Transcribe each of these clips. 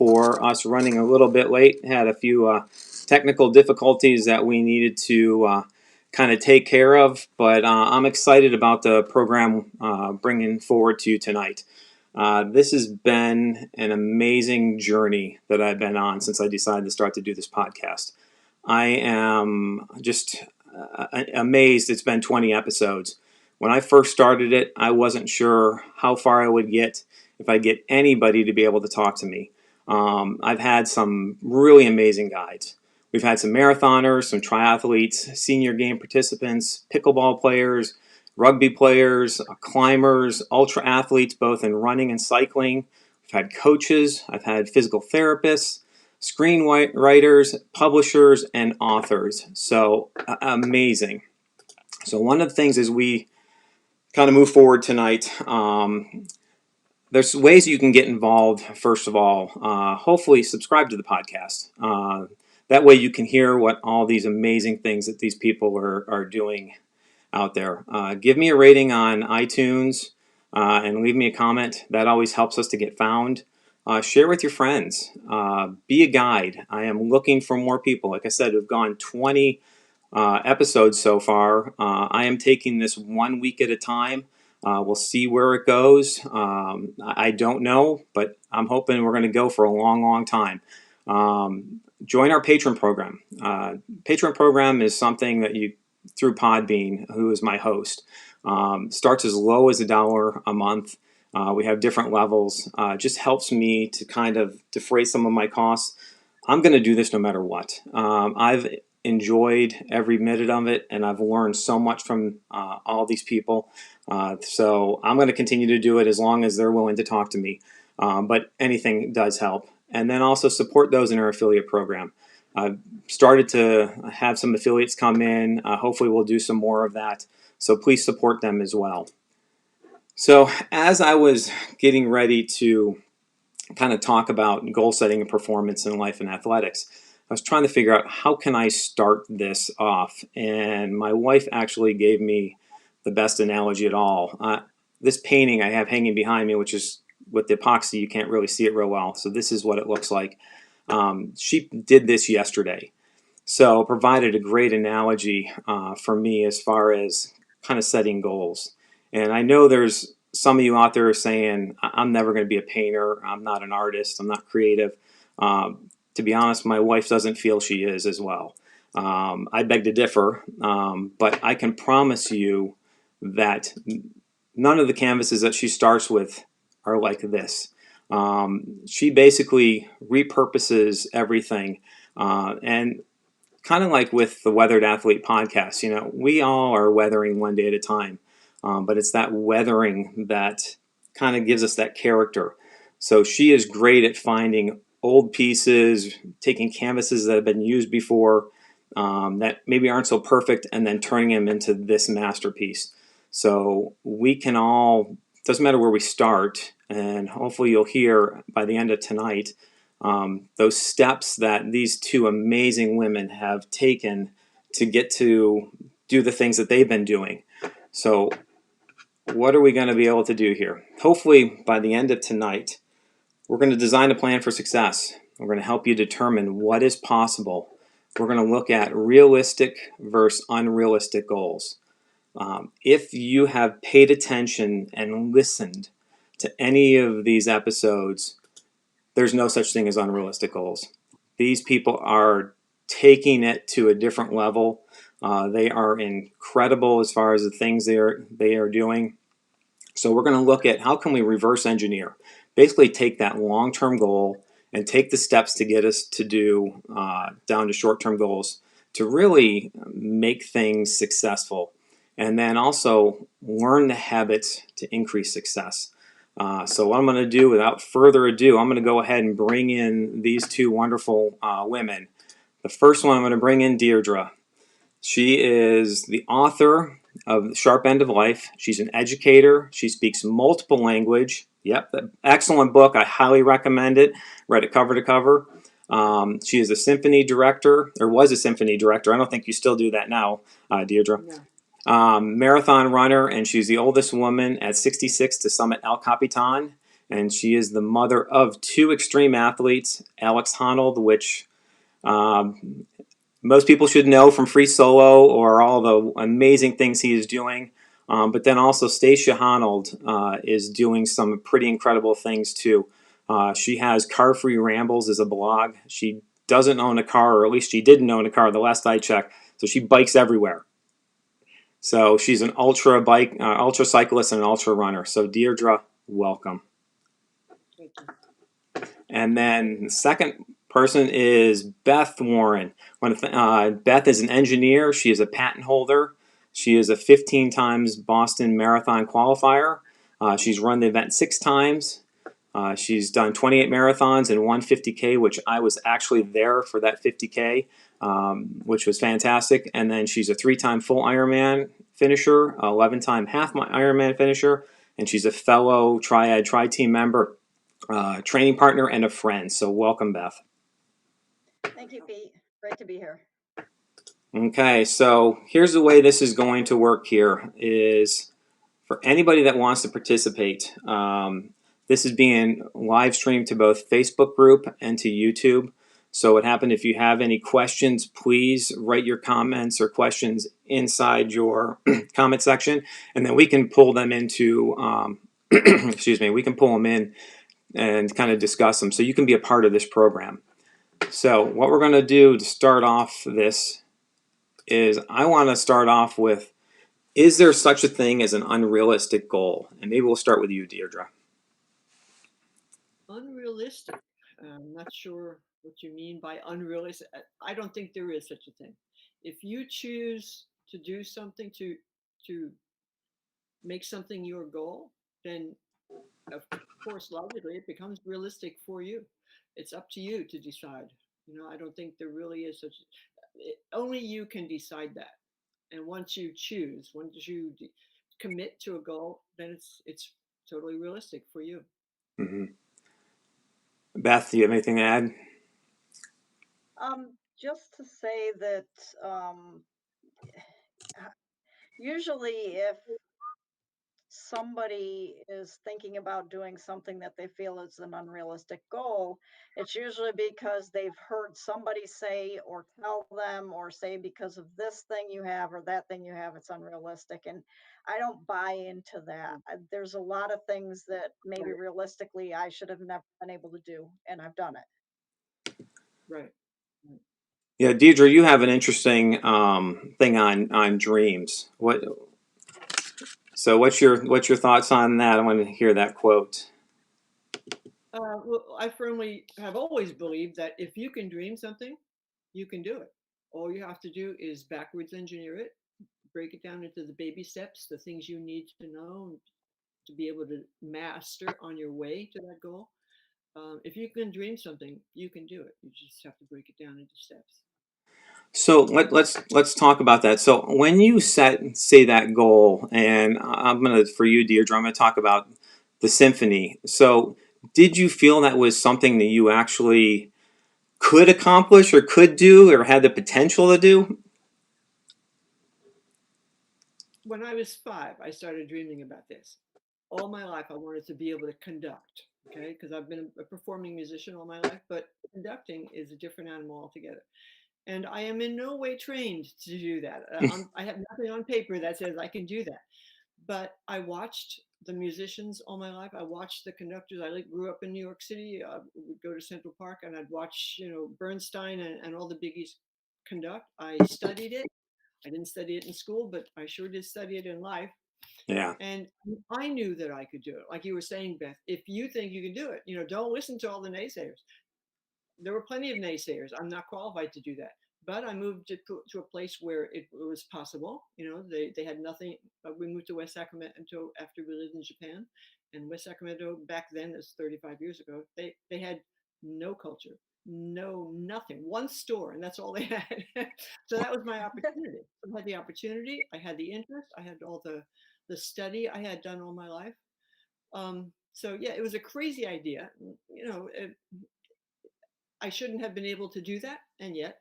for us running a little bit late. Had a few technical difficulties that we needed to kind of take care of, but I'm excited about the program bringing forward to you tonight. This has been an amazing journey that I've been on since I decided to start to do this podcast. I am just amazed it's been 20 episodes. When I first started it, I wasn't sure how far I would get, if I'd get anybody to be able to talk to me. I've had some really amazing guides. We've had some marathoners, some triathletes, senior game participants, pickleball players, rugby players, climbers, ultra athletes, both in running and cycling. We've had coaches. I've had physical therapists, screenwriters, publishers, and authors. So amazing. So one of the things as we kind of move forward tonight, there's ways you can get involved. First of all, hopefully subscribe to the podcast. That way you can hear what all these amazing things that these people are doing out there. Give me a rating on iTunes and leave me a comment. That always helps us to get found. Share with your friends. Be a guide. I am looking for more people. Like I said, we've gone 20 episodes so far. I am taking this 1 week at a time. We'll see where it goes. I don't know, but I'm hoping we're going to go for a long, long time. Join our patron program. Patron program is something that you, through Podbean, who is my host, starts as low as $1 a month. We have different levels. Just helps me to kind of defray some of my costs. I'm going to do this no matter what. I've enjoyed every minute of it, and I've learned so much from all these people. So I'm going to continue to do it as long as they're willing to talk to me. But anything does help. And then also support those in our affiliate program. I've started to have some affiliates come in. Hopefully we'll do some more of that. So please support them as well. So as I was getting ready to kind of talk about goal setting and performance in life and athletics, I was trying to figure out how can I start this off. And my wife actually gave me the best analogy at all. This painting I have hanging behind me, which is with the epoxy, you can't really see it real well. So this is what it looks like. She did this yesterday. So provided a great analogy for me as far as kind of setting goals. And I know there's some of you out there saying, I'm never going to be a painter. I'm not an artist. I'm not creative. To be honest, my wife doesn't feel she is as well. I beg to differ, but I can promise you that none of the canvases that she starts with are like this. She basically repurposes everything, and kind of like with the Weathered Athlete podcast, you know, we all are weathering one day at a time, but it's that weathering that kind of gives us that character. So she is great at finding old pieces, taking canvases that have been used before, that maybe aren't so perfect, and then turning them into this masterpiece. So we can all, doesn't matter where we start, and hopefully you'll hear by the end of tonight those steps that these two amazing women have taken to get to do the things that they've been doing. So what are we going to be able to do here? Hopefully by the end of tonight, we're going to design a plan for success. We're going to help you determine what is possible. We're going to look at realistic versus unrealistic goals. If you have paid attention and listened to any of these episodes, there's no such thing as unrealistic goals. These people are taking it to a different level. They are incredible as far as the things they are doing. So we're going to look at how can we reverse engineer. Basically take that long-term goal and take the steps to get us to do down to short-term goals to really make things successful. And then also learn the habits to increase success. So what I'm going to do, without further ado, I'm going to go ahead and bring in these two wonderful women. The first one I'm going to bring in Deirdre. She is the author of The Sharp End of Life. She's an educator. She speaks multiple language. Yep, excellent book. I highly recommend it. Read it cover to cover. She is a symphony director, or was a symphony director. I don't think you still do that now, Deirdre. No. Marathon runner, and she's the oldest woman at 66 to summit El Capitan. and she is the mother of two extreme athletes, Alex Honnold, which most people should know from free solo or all the amazing things he is doing. But then also Stacia Honnold is doing some pretty incredible things too. She has Car Free Rambles as a blog. She doesn't own a car, or at least she didn't own a car the last I checked. So she bikes everywhere. So she's an ultra cyclist and an ultra runner. So Deirdre, welcome. Thank you. And then the second person is Beth Warren. Beth is an engineer. She is a patent holder. She is a 15 times Boston Marathon qualifier. She's run the event 6 times. She's done 28 marathons and one 50K, which I was actually there for that 50K, which was fantastic. And then she's a 3-time full Ironman finisher, 11-time half Ironman finisher, and she's a fellow Triad Tri-Team member, training partner, and a friend. So welcome, Beth. Thank you, Pete. Great to be here. Okay, so here's the way this is going to work here is for anybody that wants to participate, this is being live streamed to both Facebook group and to YouTube. So what happened, if you have any questions, please write your comments or questions inside your comment section, and then we can pull them into, excuse me, we can pull them in and kind of discuss them so you can be a part of this program. So what we're going to do to start off this is I want to start off with, is there such a thing as an unrealistic goal? And maybe we'll start with you, Deirdre. Unrealistic. I'm not sure what you mean by unrealistic. I don't think there is such a thing. If you choose to do something to make something your goal, then of course logically it becomes realistic for you. It's up to you to decide. I don't think there really is such. Only you can decide that. And once you choose, once you commit to a goal, then it's totally realistic for you. Mm-hmm. Beth, do you have anything to add? Just to say that um, usually if somebody is thinking about doing something that they feel is an unrealistic goal, it's usually because they've heard somebody say or tell them or say because of this thing you have or that thing you have, it's unrealistic. And I don't buy into that. There's a lot of things that maybe realistically I should have never been able to do, and I've done it. Right. Yeah, Deirdre, you have an interesting thing on dreams. What's your thoughts on that? I want to hear that quote. Well, I firmly have always believed that if you can dream something, you can do it. All you have to do is backwards engineer it, break it down into the baby steps, the things you need to know to be able to master on your way to that goal. If you can dream something, you can do it. You just have to break it down into steps. So let's talk about that. So when you say that goal, and for you, Deirdre, I'm gonna talk about the symphony. So did you feel that was something that you actually could accomplish or could do or had the potential to do? When I was 5, I started dreaming about this. All my life, I wanted to be able to conduct, okay? Because I've been a performing musician all my life, but conducting is a different animal altogether. And I am in no way trained to do that. I have nothing on paper that says I can do that. But I watched the musicians all my life. I watched the conductors. I grew up in New York City. Would go to Central Park and I'd watch, Bernstein and all the biggies conduct. I studied it. I didn't study it in school, but I sure did study it in life. Yeah. And I knew that I could do it. Like you were saying, Beth, if you think you can do it, don't listen to all the naysayers. There were plenty of naysayers. I'm not qualified to do that. But I moved to a place where it was possible. They had nothing. We moved to West Sacramento after we lived in Japan. And West Sacramento back then, that's 35 years ago, they had no culture, nothing, one store, and that's all they had. So that was my opportunity. I had the opportunity, I had the interest, I had all the study I had done all my life. So yeah, it was a crazy idea. I shouldn't have been able to do that, and yet,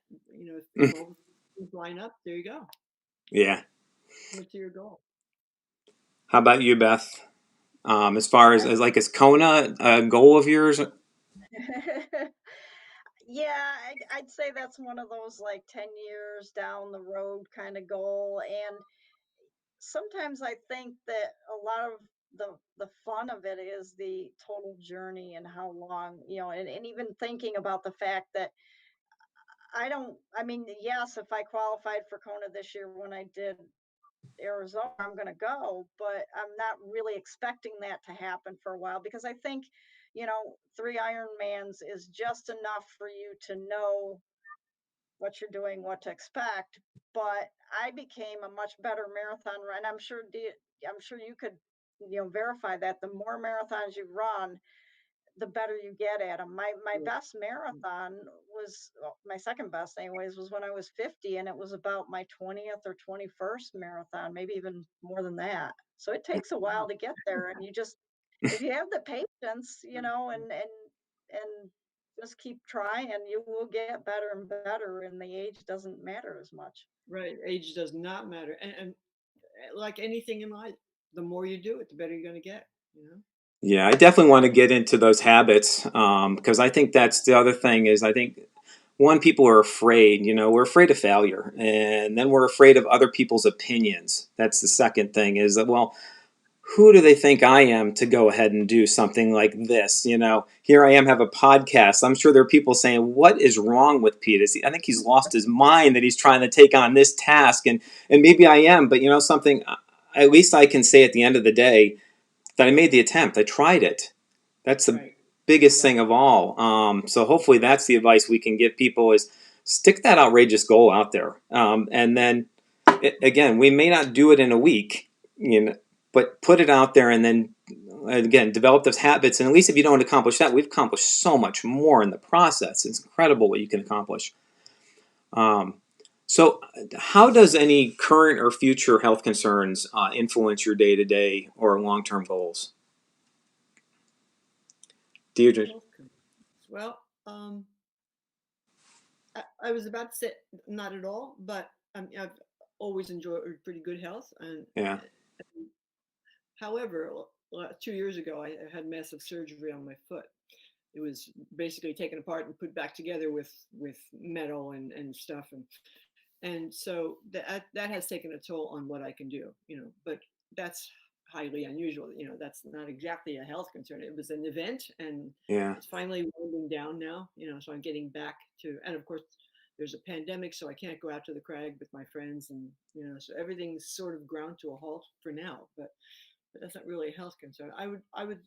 if all the things line up, there you go. Yeah. Commit to your goal. How about you, Beth? As far I as like, is Kona a goal of yours? Yeah, I'd say that's one of those like 10 years down the road kind of goal. And sometimes I think that a lot of the fun of it is the total journey and how long, and even thinking about the fact that I mean, yes, if I qualified for Kona this year when I did Arizona, I'm going to go, but I'm not really expecting that to happen for a while because I think, 3 Ironmans is just enough for you to know what you're doing, what to expect. But I became a much better marathon runner. I'm sure you could, verify that the more marathons you run, the better you get at them. My Yeah. best marathon was, well, my second best anyways, was when I was 50, and it was about my 20th or 21st marathon, maybe even more than that. So it takes a while to get there, and you just, if you have the patience, and just keep trying, you will get better and better, and the age doesn't matter as much. Right. Age does not matter. And like anything in life, the more you do it, the better you're going to get, you know? Yeah, I definitely want to get into those habits, because I think that's the other thing is I think one, people are afraid, we're afraid of failure, and then we're afraid of other people's opinions. That's the second thing is that, well, who do they think I am to go ahead and do something like this? Here I am, have a podcast. I'm sure there are people saying, what is wrong with Pete? I think he's lost his mind that he's trying to take on this task. And maybe I am, but something, at least I can say at the end of the day that I made the attempt. I tried it. That's the Right. biggest thing of Exactly. all. So hopefully that's the advice we can give people is stick that outrageous goal out there. And then again, we may not do it in a week, but put it out there and then again, develop those habits. And at least if you don't accomplish that, we've accomplished so much more in the process. It's incredible what you can accomplish. Um, so, how does any current or future health concerns influence your day to day or long term goals? Deirdre? Health concerns. Well, I was about to say not at all, but I've always enjoyed pretty good health. Yeah. And however, 2 years ago, I had massive surgery on my foot. It was basically taken apart and put back together with metal and stuff, and so that has taken a toll on what I can do, but that's highly unusual. That's not exactly a health concern. It was an event, and Yeah. it's finally winding down now. So I'm getting back to, and of course there's a pandemic, so I can't go out to the crag with my friends, and so everything's sort of ground to a halt for now. But that's not really a health concern. I would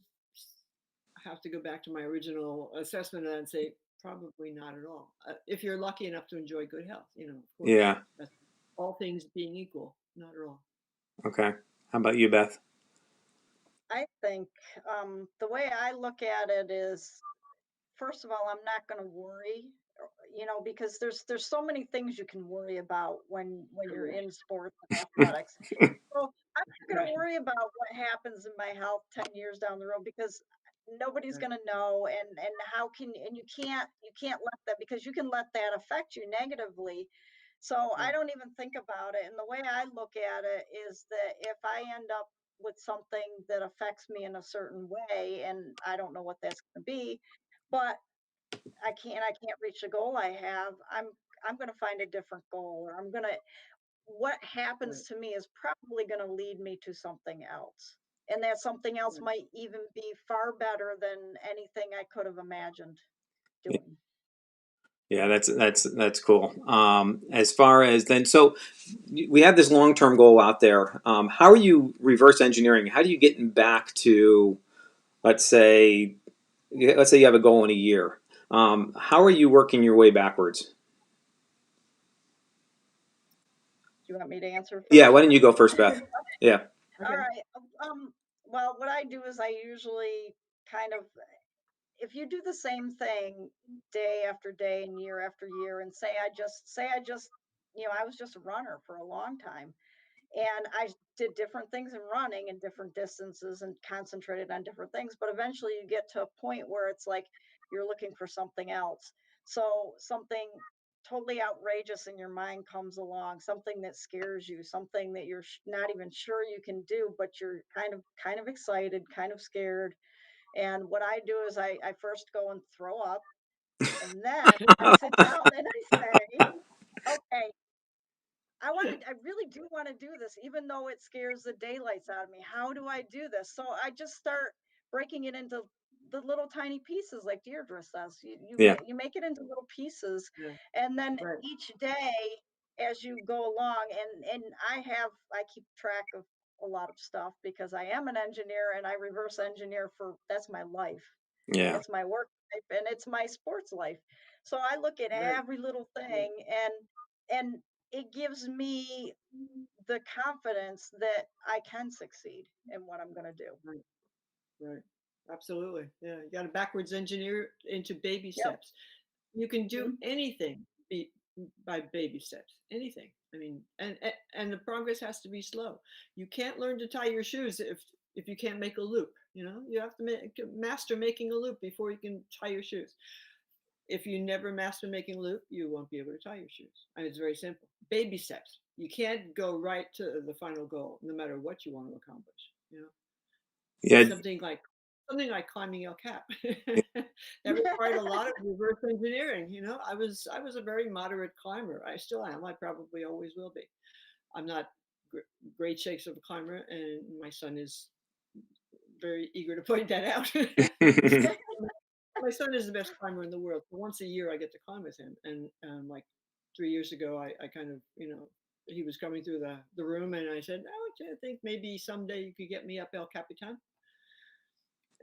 have to go back to my original assessment and say probably not at all. If you're lucky enough to enjoy good health, of course, Yeah. that's all things being equal, not at all. Okay. How about you, Beth? I think the way I look at it is, first of all, I'm not going to worry, because there's so many things you can worry about when you're Correct. in sports and athletics. So I'm not going to Right. worry about what happens in my health 10 years down the road because nobody's Right. going to know. And how can, and you can't let that, because you can let that affect you negatively. So I Right. don't even think about it. And the way I look at it is that if I end up with something that affects me in a certain way, and I don't know what that's going to be, but I can't reach the goal I have, I'm going to find a different goal, or what happens Right. to me is probably going to lead me to something else. And that something else Right. might even be far better than anything I could have imagined doing. Yeah, that's cool. As far as then, so we have this long term goal out there. How are you reverse engineering? How do you get back to, let's say, you have a goal in a year? How are you working your way backwards? Do you want me to answer Yeah, why first? don't you go first, Beth? Yeah, All Okay. right. Well, what I do is I usually kind of, if you do the same thing day after day and year after year, and say I just, I was just a runner for a long time, and I did different things in running and different distances and concentrated on different things, but eventually you get to a point where it's like you're looking for something else. So something totally outrageous in your mind comes along, something that scares you, something that you're not even sure you can do, but you're kind of excited, kind of scared. And what I do is I first go and throw up, and then I sit down and I say, okay, I really do want to do this, even though it scares the daylights out of me. How do I do this? So I just start breaking it into the little tiny pieces, like Deirdre says. Yeah, You make it into little pieces, Yeah. and then Right. each day as you go along, and I keep track of a lot of stuff because I am an engineer and I reverse engineer for that's my life. yeah, It's my work life and it's my sports life. So I look at Right. every little Right. thing, and it gives me the confidence that I can succeed in what I'm going to do. Right. Right. Absolutely. Yeah. You got to backwards engineer into baby Yep. steps. You can do Mhm. anything by baby steps. Anything. I mean, and the progress has to be slow. You can't learn to tie your shoes if you can't make a loop. You know, you have to master making a loop before you can tie your shoes. If you never master making a loop, you won't be able to tie your shoes. I mean, it's very simple. Baby steps. You can't go right to the final goal, no matter what you want to accomplish. You know, yeah, something like climbing El Cap. That required a lot of reverse engineering. You know, I was a very moderate climber. I still am. I probably always will be. I'm not great shakes of a climber, and my son is very eager to point that out. My son is the best climber in the world. So once a year, I get to climb with him. And like 3 years ago, I kind of, he was coming through the room, and I said, I think maybe someday you could get me up El Capitan.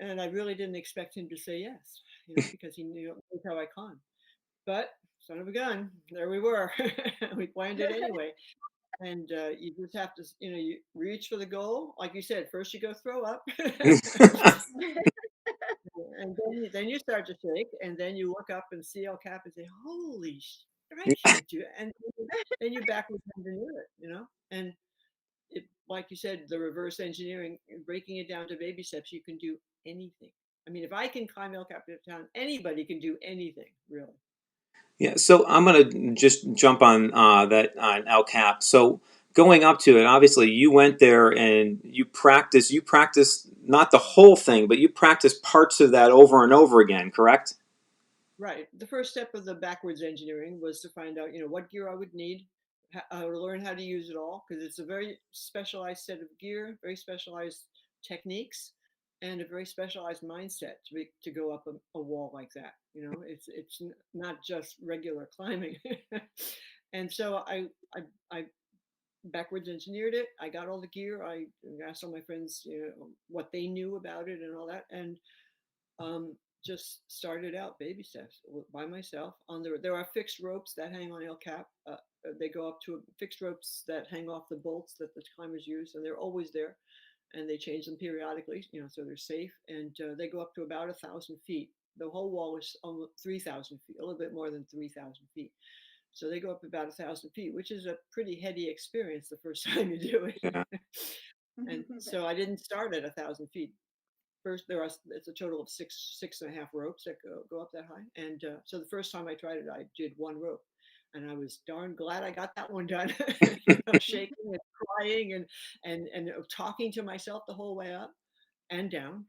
And I really didn't expect him to say yes, because he knew how I climb. But son of a gun, there we were. We planned it anyway. And you just have to, you reach for the goal. Like you said, first you go throw up. And then you start to shake, and then you look up and see El Cap and say, "Holy, I can't do it!" And then you backwards engineer it. And like you said, the reverse engineering, breaking it down to baby steps, you can do anything. I mean, if I can climb El Capitan, anybody can do anything, really. yeah. So I'm gonna just jump on that on El Cap. So going up to it, obviously you went there and you practiced. You practiced not the whole thing, but you practiced parts of that over and over again. Correct? Right. The first step of the backwards engineering was to find out, what gear I would need, to learn how to use it all, because it's a very specialized set of gear, very specialized techniques, and a very specialized mindset to go up a wall like that. It's not just regular climbing. And so I backwards engineered it. I got all the gear. I asked all my friends, what they knew about it and all that, and um, just started out baby steps by myself. There are fixed ropes that hang on El Cap. They go up to fixed ropes that hang off the bolts that the climbers use, and they're always there. And they change them periodically, so they're safe. And they go up to about 1,000 feet. The whole wall is almost 3,000 feet, a little bit more than 3,000 feet. So they go up about 1,000 feet, which is a pretty heady experience the first time you do Yeah. it. And so I didn't start at 1,000 feet. First, it's a total of six and a half ropes that go up that high. And so the first time I tried it, I did one rope, and I was darn glad I got that one done. Shaking and crying and talking to myself the whole way up and down.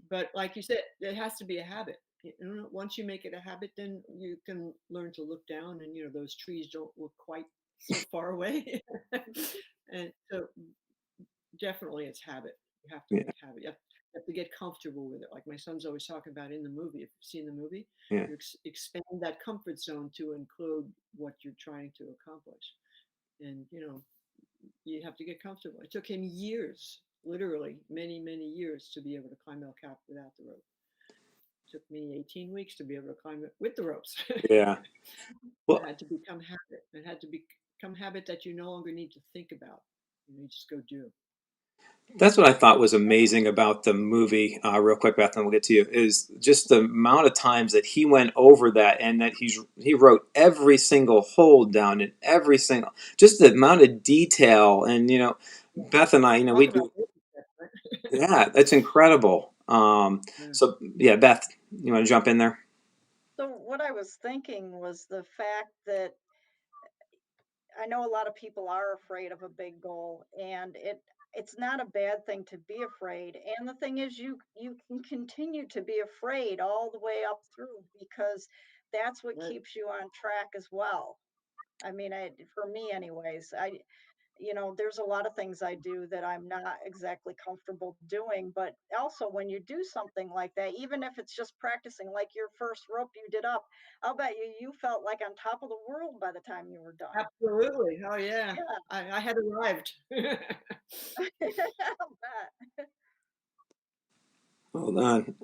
But like you said, it has to be a habit. Once you make it a habit, then you can learn to look down, and those trees don't look quite so far away. And so definitely it's habit. You have to Yeah. make habit. You have to get comfortable with it. Like my son's always talking about in the movie. If you've seen the movie, Yeah. you expand that comfort zone to include what you're trying to accomplish. And you have to get comfortable. It took him years, literally many, many years, to be able to climb El Cap without the rope. It took me 18 weeks to be able to climb it with the ropes. Yeah. It Well, had to become habit. It had to become habit that you no longer need to think about. You just go do. that's what I thought was amazing about the movie. Real quick, Beth, and we'll get to you. Is just the amount of times that he went over that, and that he wrote every single hold down, and every single just the amount of detail. And Yeah. Beth and I, we Talk about do. baby steps, right? Yeah, that's incredible. Yeah. So yeah, Beth, you want to jump in there? So what I was thinking was the fact that I know a lot of people are afraid of a big goal, and it's not a bad thing to be afraid. And the thing is, you can continue to be afraid all the way up through because that's what Right. keeps you on track as well. I mean, for me anyways, there's a lot of things I do that I'm not exactly comfortable doing, but also when you do something like that, even if it's just practicing, like your first rope you did up, I'll bet you felt like on top of the world by the time you were done. Absolutely. Oh yeah. Yeah. I had arrived. I'll bet. Hold on.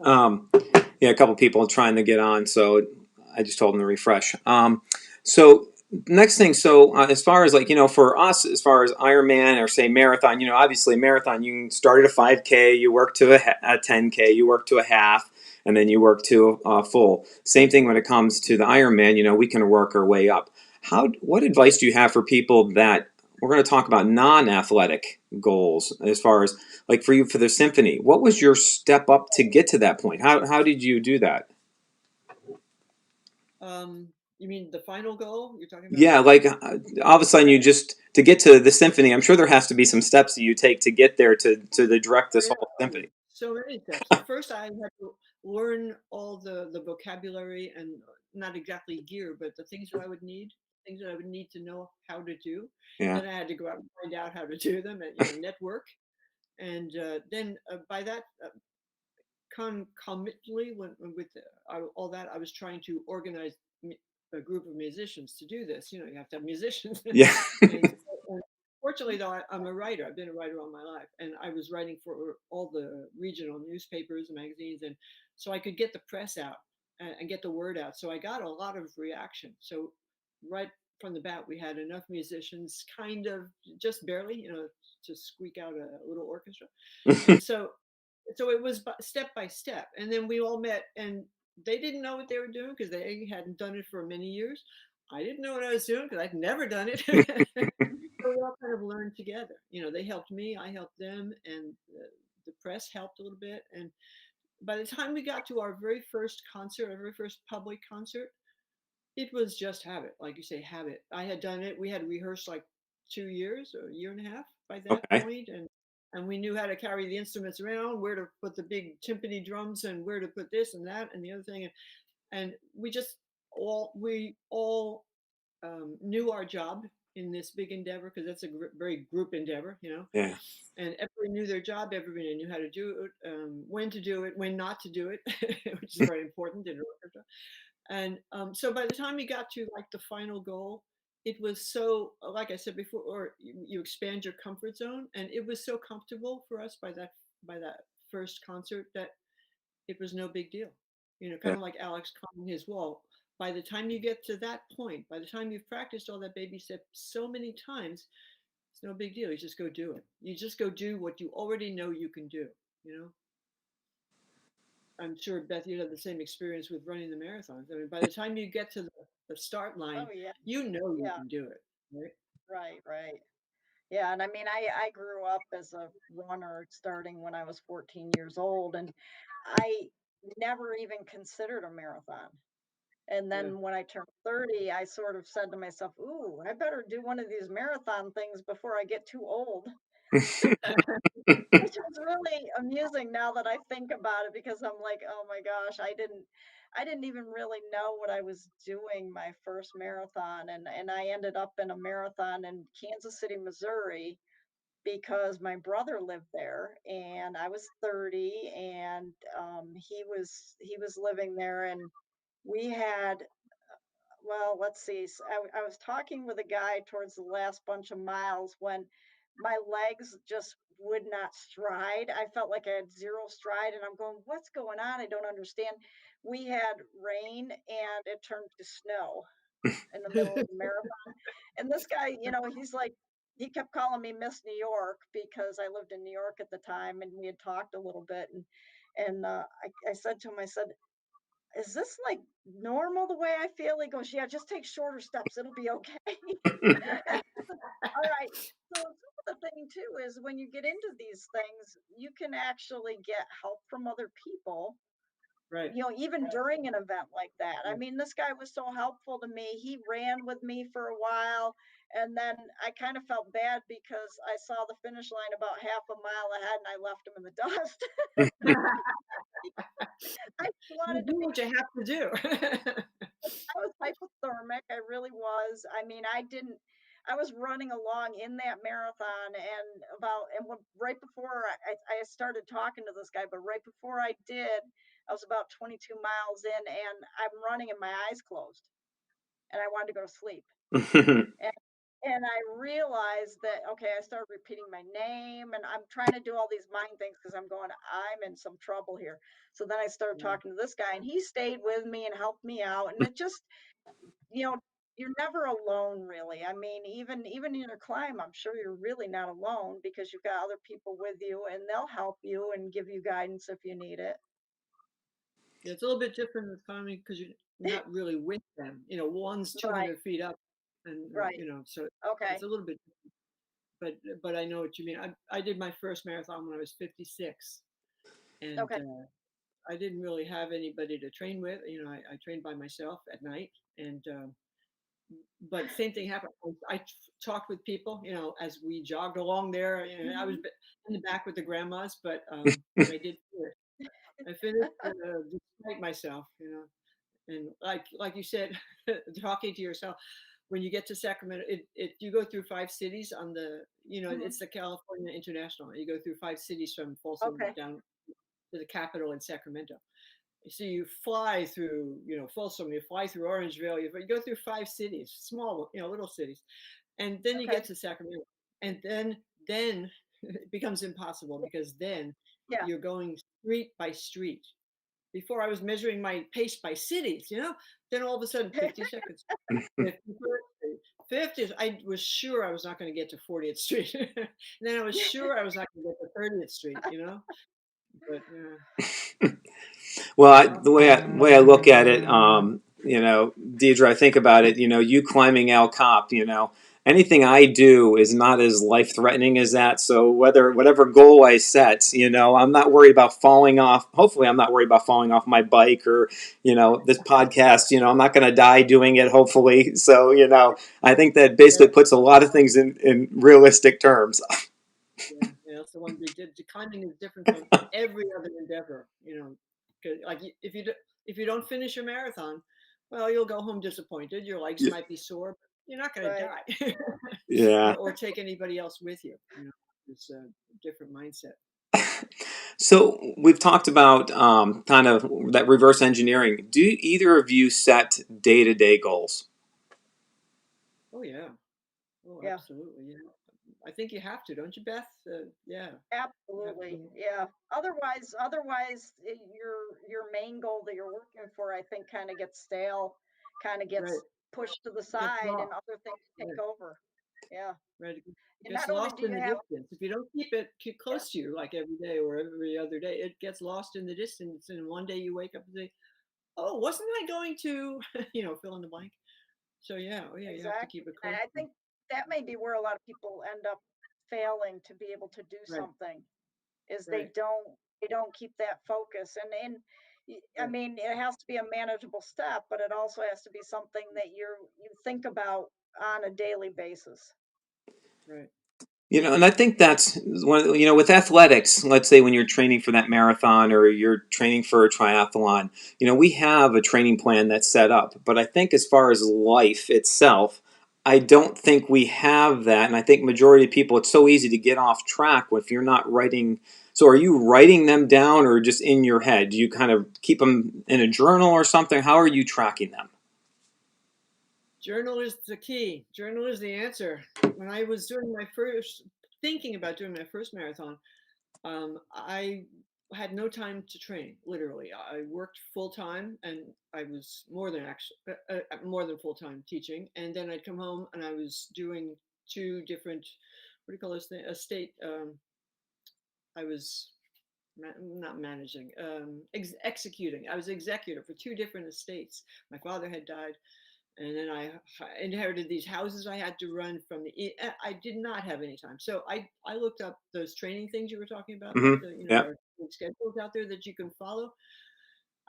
Yeah, a couple people trying to get on, so I just told them to refresh. So next thing, so as far as like for us, as far as Ironman or say marathon, obviously marathon, you start at a 5K, you work to a 10K, you work to a half, and then you work to a full. Same thing when it comes to the Ironman. We can work our way up. What advice do you have for people that we're going to talk about non-athletic goals as far as like for you for the symphony? What was your step up to get to that point? How did you do that? You mean the final goal? You're talking about? Yeah, like all of a sudden you just to get to the symphony. I'm sure there has to be some steps that you take to get there to direct Oh this yeah. whole Oh, symphony. so many steps. So first I had to learn all the vocabulary and not exactly gear, but the things that I would need, things that I would need to know how to do. Yeah, Then I had to go out and find out how to do them and network. And then by that concomitantly with all that, I was trying to organize a group of musicians to do this. You have to have musicians. yeah, And fortunately, though, I'm a writer. I've been a writer all my life, and I was writing for all the regional newspapers and magazines, and so I could get the press out and get the word out. So I got a lot of reaction. So right from the bat, we had enough musicians, kind of just barely, to squeak out a little orchestra. And so it was step by step, and then we all met, and they didn't know what they were doing because they hadn't done it for many years. I didn't know what I was doing because I'd never done it. So we all kind of learned together. They helped me, I helped them, and the press helped a little bit. And by the time we got to our very first concert, our very first public concert, it was just habit, like you say, habit. I had done it. We had rehearsed like 2 years or a year and a half by that okay, point, and we knew how to carry the instruments around, where to put the big timpani drums, and where to put this and that and the other thing, and we all knew our job in this big endeavor because that's a very group endeavor, yeah, and everybody knew their job. Everybody knew how to do it, when to do it, when not to do it, which is very important in orchestra. And so by the time you got to like the final goal, it was so, like I said before, or you expand your comfort zone, and it was so comfortable for us by that first concert that it was no big deal. Kind yeah. of like Alex climbing his wall. By the time you get to that point, by the time you've practiced all that baby step so many times, it's no big deal. You just go do it. You just go do what you already know you can do. You know, I'm sure Beth, you have the same experience with running the marathons. I mean, by the time you get to the start line, Oh yeah. you know you Yeah. can do it, right? Right. Right. Yeah. And I mean, I grew up as a runner starting when I was 14 years old, and I never even considered a marathon. And Yeah. then when I turned 30, I sort of said to myself, "Ooh, I better do one of these marathon things before I get too old." Which is really amusing now that I think about it because I'm like, "Oh my gosh, I didn't even really know what I was doing my first marathon." And I ended up in a marathon in Kansas City, Missouri because my brother lived there and I was 30 and he was living there, and we had, well, let's see. I was talking with a guy towards the last bunch of miles when my legs just would not stride. I felt like I had zero stride, and I'm going, "What's going on? I don't understand." We had rain, and it turned to snow in the middle of the marathon. And this guy, he's like, he kept calling me Miss New York because I lived in New York at the time, and we had talked a little bit. And I said to him, I said, "Is this like normal the way I feel?" He goes, "Yeah, just take shorter steps. It'll be okay." All right. So some of the thing too is when you get into these things, you can actually get help from other people Right. even during an event like that. I Right. mean, this guy was so helpful to me. He ran with me for a while. And then I kind of felt bad because I saw the finish line about half a mile ahead and I left him in the dust. I just You wanted to do be, what you have to do. I was hypothermic. I really was. I mean, I was running along in that marathon right before I started talking to this guy, but right before I did, I was about 22 miles in and I'm running and my eyes closed and I wanted to go to sleep. And and I realized that okay, I started repeating my name and I'm trying to do all these mind things because I'm going, I'm in some trouble here. So then I started Yeah. talking to this guy and he stayed with me and helped me out. And it just, you know, you're never alone really. I mean, even in your climb, I'm sure you're really not alone because you've got other people with you and they'll help you and give you guidance if you need it. Yeah, it's a little bit different with climbing because you're not really with them. One's Right, 200 feet up, and right. so it's Okay. a little bit. But I know what you mean. I did my first marathon when I was 56, and Okay. I didn't really have anybody to train with. I trained by myself at night, and but same thing happened. I talked with people, as we jogged along there. I was Mhm. in the back with the grandmas, but and I did finish. I finished despite myself, and like you said, talking to yourself when you get to Sacramento, you go through 5 cities on the, Mhm. it's the California International. You go through 5 cities from Folsom Okay. down to the capital in Sacramento. So you fly through, Folsom, you fly through Orangeville, you go through 5 cities, small, little cities, and then you get Okay. to Sacramento, and then it becomes impossible because then Yeah. you're going street by street. Before I was measuring my pace by cities, then all of a sudden 50 seconds, 50th, I was sure I was not going to get to 40th Street. And then I was sure I was not going to get to 30th Street, but yeah. Well, the way I look at it, Deidre, I think about it. You climbing El Cap. Anything I do is not as life threatening as that. So whatever goal I set, I'm not worried about falling off. Hopefully, I'm not worried about falling off my bike or this podcast. I'm not going to die doing it. Hopefully, so I think that Yeah, basically puts a lot of things in realistic terms. yeah, yeah, that's the one big climbing is different from every other endeavor, 'cause, like if you don't finish your marathon, well, you'll go home disappointed. Your legs might be sore, but you're not going to Right. die, Yeah. or take anybody else with you. It's a different mindset. So we've talked about kind of that reverse engineering. Do either of you set day-to-day goals? Oh yeah. Oh, Yeah. absolutely. Yeah. I think you have to, don't you, Beth? Yeah. You have Absolutely. to. Yeah. Your main goal that you're working for, I think, kind of gets stale, kind of Right. gets pushed to the It gets side, and lost. other things take Right. over. Yeah. Right. It And gets not only lost do in you the have, distance. If you don't keep it yeah, close to you, like every day or every other day, it gets lost in the distance. And one day you wake up and say, "Oh, wasn't I going to, fill in the blank?" So yeah, oh yeah, you have to exactly. keep it And close. I think that may be where a lot of people end up failing to be able to do Right. something is Right. they don't keep that focus I Right. mean it has to be a manageable step but it also has to be something that you think about on a daily basis. Right. And I think that's one. With athletics, let's say when you're training for that marathon or you're training for a triathlon, we have a training plan that's set up. But I think as far as life itself, I don't think we have that. And I think majority of people, it's so easy to get off track if you're not writing. So are you writing them down or just in your head? Do you kind of keep them in a journal or something? How are you tracking them? Journal is the key. Journal is the answer. When I was thinking about doing my first marathon, I had no time to train. Literally, I worked full time, and I was more than full time teaching. And then I'd come home, and I was doing two different, what do you call this thing? A state. I was not managing, executing. I was executor for two different estates. My father had died, and then I inherited these houses I had to run from I did not have any time. So I looked up those training things you were talking about, Beth. Hmm. Yeah. Are schedules out there that you can follow.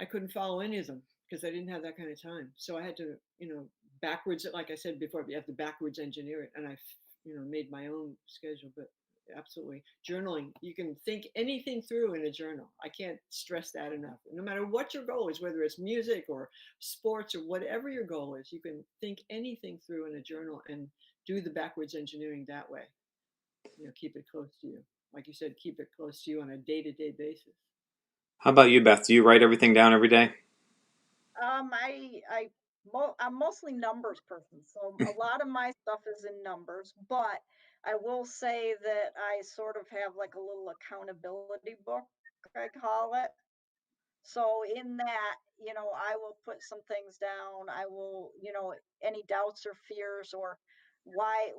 I couldn't follow any of them because I didn't have that kind of time. So I had to, backwards, like I said before, you have to backwards engineer it. And I, made my own schedule. But absolutely, journaling, you can think anything through in a journal. I can't stress that enough. No matter what your goal is, whether it's music or sports or whatever your goal is, you can think anything through in a journal and do the backwards engineering that way. Keep it close to you. Like you said, keep it close to you on a day-to-day basis. How about you, Beth? Do you write everything down every day? I'm mostly numbers person, so a lot of my stuff is in numbers, but I will say that I sort of have like a little accountability book, I call it. So in that, I will put some things down. I will, any doubts or fears or why,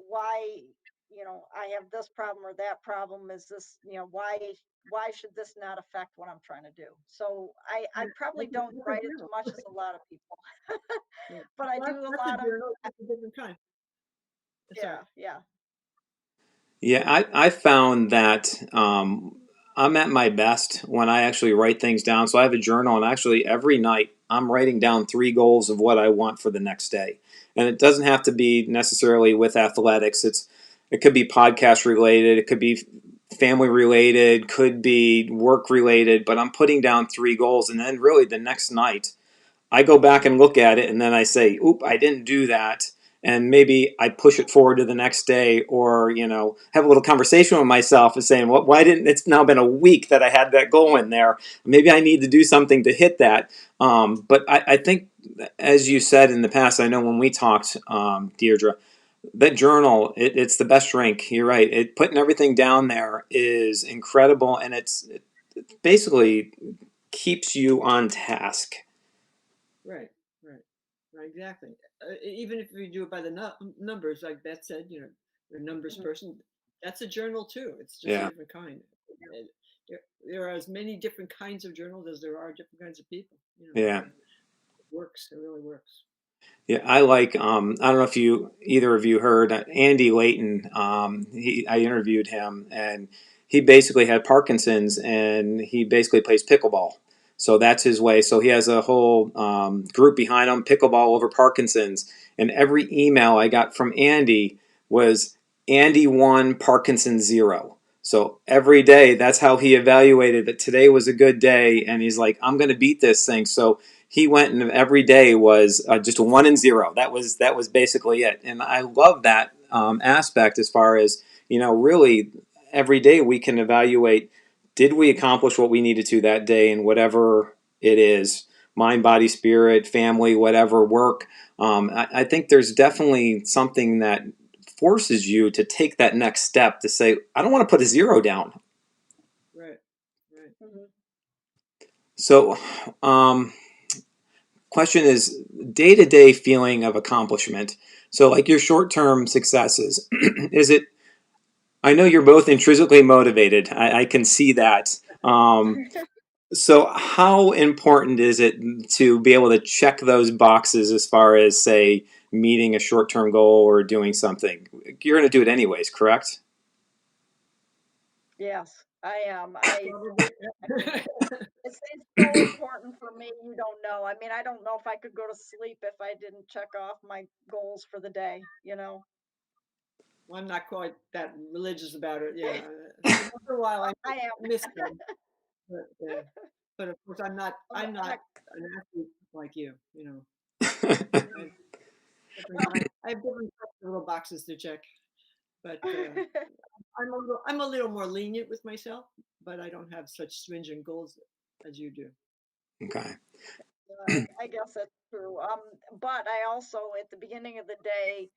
I have this problem or that problem. Is this, why should this not affect what I'm trying to do? So I probably don't That's a write as journal. much as a lot of people, Yeah. but I Well, do a that's a lot of, journal. It's a different kind. Sorry. yeah. Yeah, I found that I'm at my best when I actually write things down. So I have a journal, and actually every night I'm writing down 3 goals of what I want for the next day. And it doesn't have to be necessarily with athletics. It could be podcast related, it could be family related, could be work related. But I'm putting down 3 goals, and then really the next night I go back and look at it, and then I say, "Oop, I didn't do that." And maybe I push it forward to the next day, or have a little conversation with myself and saying, "Well, why didn't?" It's now been a week that I had that goal in there. Maybe I need to do something to hit that. But I think, as you said in the past, I know when we talked, Deirdre, that journal, it's the best drink. You're right. Putting everything down there is incredible, and it basically keeps you on task. Right. Right. Right. Exactly. Even if you do it by the numbers, like Beth said, you're a numbers Mhm. person. That's a journal too. It's just a Yeah, different kind. Uh, there are as many different kinds of journals as there are different kinds of people. yeah. So it works. It really works. Yeah, I like. I don't know if either of you heard Andy Layton. I interviewed him, and he basically had Parkinson's, and he basically plays pickleball. So that's his way. So he has a whole group behind him, pickleball over Parkinson's. And every email I got from Andy was Andy 1, Parkinson 0. So every day, that's how he evaluated that today was a good day, and he's like, I'm going to beat this thing. So he went and every day was just a 1 and 0. That was basically it, and I love that aspect as far as really every day we can evaluate, did we accomplish what we needed to that day, and whatever it is, mind, body, spirit, family, whatever, work. I think there's definitely something that forces you to take that next step to say, I don't want to put a 0 down. Right. Right. Mhm. So question is day-to-day feeling of accomplishment. So like your short-term successes, is it, I know you're both intrinsically motivated, I can see that. So how important is it to be able to check those boxes as far as, say, meeting a short-term goal or doing something? You're going to do it anyways, correct? Yes, I am. Probably. I mean, it's so important for me. You don't know. I mean, I don't know if I could go to sleep if I didn't check off my goals for the day, you know? Well, I'm not quite that religious about it. Yeah. Once in a while, I I am. miss them, but of course, I'm not. I'm I'm not not, an athlete like you. I have well, I have different little boxes to check, but I'm a little more lenient with myself, but I don't have such stringent goals as you do. Okay. I guess that's true. But I also, at the beginning of the day,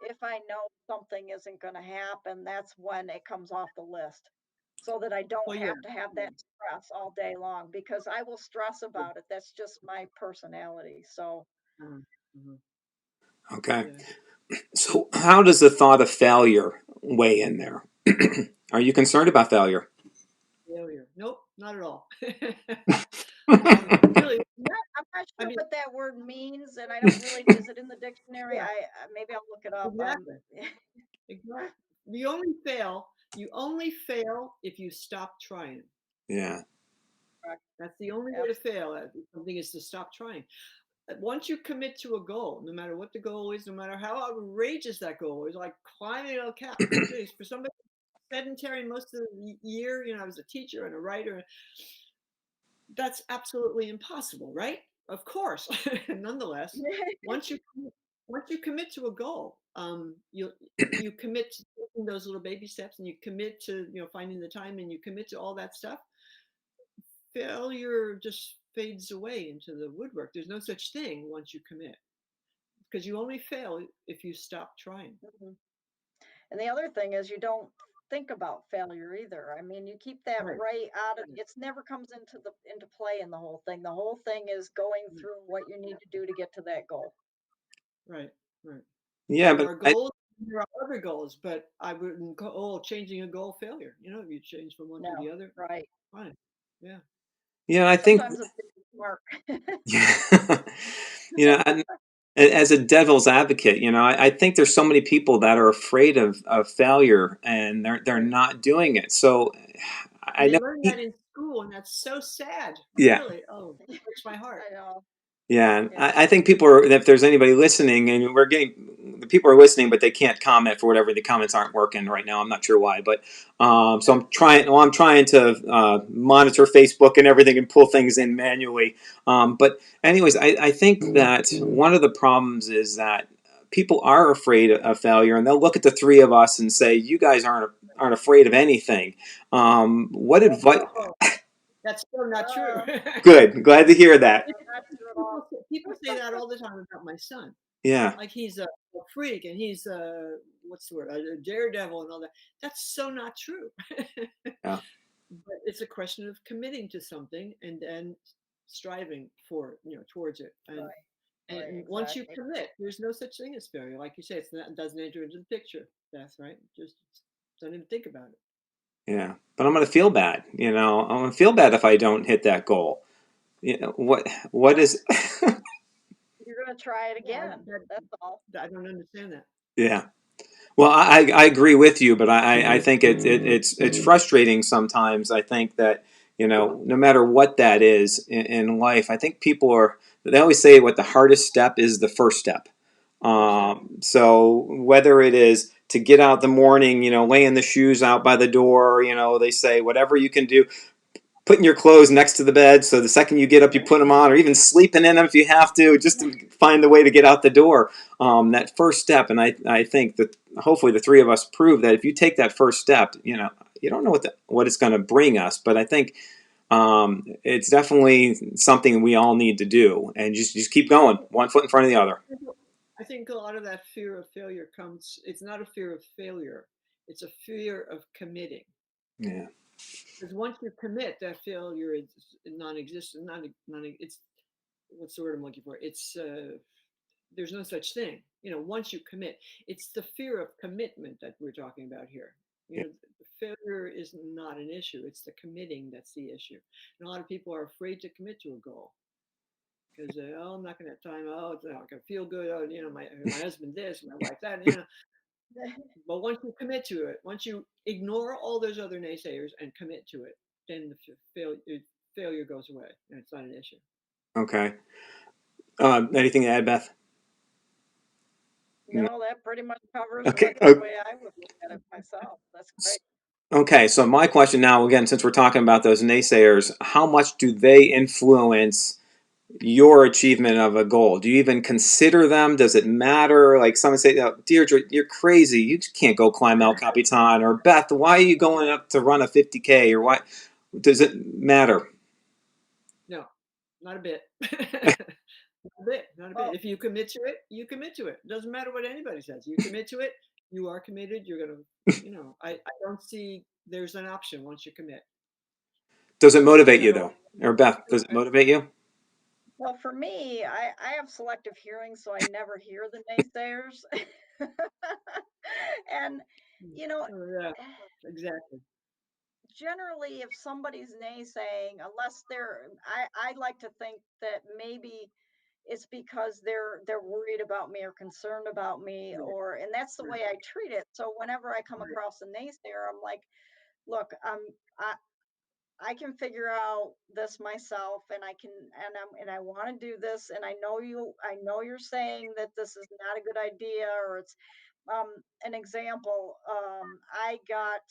if I know something isn't going to happen, that's when it comes off the list so that I don't Well, yeah. have to have that stress all day long because I will stress about it. That's just my personality. So, Uh, mhm. Okay. Yeah. So how does the thought of failure weigh in there? Are you concerned about failure? Failure. Nope, not at all. Okay. Really, I'm not I sure mean, what that word means, and I don't really, is it in the dictionary? yeah, Maybe I'll look it up. exactly. Exactly. You only fail if you stop trying. Yeah. Correct. That's the only way to Absolutely. fail at something is to stop trying. Once you commit to a goal, no matter what the goal is, no matter how outrageous that goal is, like climbing El Cap. Geez, for somebody sedentary most of the year, I was a teacher and a writer. That's absolutely impossible, right? Of course. Nonetheless, once you once you commit to a goal, you commit to taking those little baby steps, and you commit to finding the time, and you commit to all that stuff. Failure just fades away into the woodwork. There's no such thing once you commit, because you only fail if you stop trying. Mhm. And the other thing is you don't think about failure either. I mean, you keep that Right. right out of it's never comes into play in the whole thing. The whole thing is going through what you need to do to get to that goal. Right. Right. Yeah, There but are goals. There are other goals, but I wouldn't call changing a goal failure. If you change from one to the No, other, right. fine. Yeah. I think Sometimes it's getting smart. yeah, and as a devil's advocate, I think there's so many people that are afraid of failure and they're Right. not doing it. So And I they know, learn that in school, and that's so sad. yeah. Really. Oh, it breaks my heart. I know. Yeah, and Yeah. I think people are. If there's anybody listening, and the people are listening, but they can't comment for whatever the comments aren't working right now. I'm not sure why, but so I'm trying. Well, I'm trying to monitor Facebook and everything and pull things in manually. But anyways, I think that one of the problems is that people are afraid of failure, and they'll look at the three of us and say, "You guys aren't afraid of anything." What advice? Oh, that's so not true. Uh, Good. Glad to hear that. that's not true at all. People say that all the time about my son. Yeah. Like he's a freak, and he's a what's the word, a daredevil, and all that. That's so not true. Yeah. But it's a question of committing to something and then striving for towards it. And Right. Right. and once you Exactly. commit, there's no such thing as failure. Like you say, it doesn't enter into the picture. That's right. Just don't even think about it. Yeah, but I'm gonna feel bad. I'm gonna feel bad if I don't hit that goal. What Well, is? You're gonna try it yeah, again. That's all. I don't understand that. Yeah. Well, I agree with you, but I think it's frustrating sometimes. I think that no matter what that is in life, I think people are they always say what the hardest step is the first step. First step. So whether it is to get out the morning, laying the shoes out by the door, they say whatever you can do, putting your clothes next to the bed so the second you get up you put them on, or even sleeping in them if you have to, just to find the way to get out the door. That first step, and I think that hopefully the three of us prove that if you take that first step, you don't know what it's going to bring us, but I think it's definitely something we all need to do, and just keep going, one foot in front of the other. I think a lot of that fear of failure comes, it's not a fear of failure, it's a fear of committing. Yeah. Because once you commit, that failure is non-existent. It's what's the word I'm looking for? It's there's no such thing. Once you commit, it's the fear of commitment that we're talking about here. Yeah. Failure is not an issue. It's the committing that's the issue. And a lot of people are afraid to commit to a goal because I'm not going to have time. Oh, it's not going to feel good. Oh, my husband this, my wife that. But once you commit to it, once you ignore all those other naysayers and commit to it, then the failure goes away, and it's not an issue. Okay. Anything to add, Beth? No. No, that pretty much covers Okay. what the way I would look at it myself. That's great. Okay, so my question now, again, since we're talking about those naysayers, how much do they influence your achievement of a goal? Do you even consider them? Does it matter? Like someone say, oh, Deirdre, you're crazy. You just can't go climb El Capitan. Or Beth, why are you going up to run a 50K? Or why? Does it matter? No, not a bit. Not a bit. Not a bit. Well, If you commit to it, you commit to it. It doesn't matter what anybody says. You commit to it. You are committed. You're gonna. I don't see there's an option once you commit. Does it motivate you, So though? Or Beth, does it motivate you? well, for me, I have selective hearing, so I never hear the naysayers. And, you know, yeah, exactly. generally, if somebody's naysaying, unless I like to think that maybe it's because they're worried about me or concerned about me, Right, and that's the right, way I treat it. So whenever I come right. across a naysayer, I'm like, look, I, I can figure out this myself, and I want to do this, and I know you're saying that this is not a good idea, or it's an example. I got